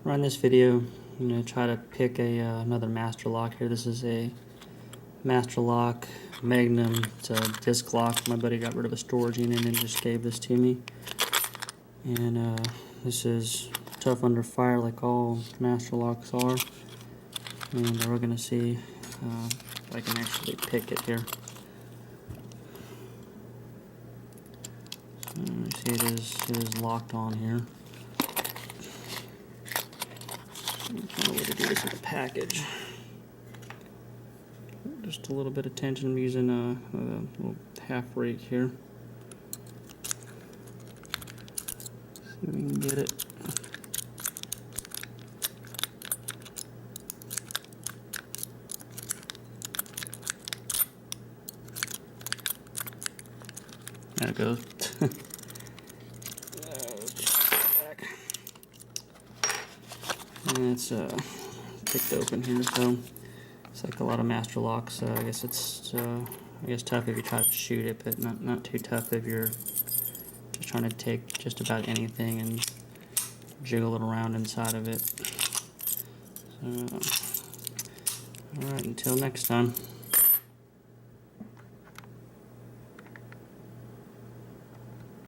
In this video, I'm going to try to pick another master lock here. This is a master lock Magnum. It's a disc lock. My buddy got rid of a storage unit and just gave this to me. And this is tough under fire like all master locks are. And we're going to see if I can actually pick it here. So you see it is locked on here. Find a way to do this in the package. Just a little bit of tension. I'm using a little half rake here. See if we can get it. There it goes. And it's picked open here, so it's like a lot of master locks. I guess it's tough if you try to shoot it, but not too tough if you're just trying to take just about anything and jiggle it around inside of it. So, all right, until next time.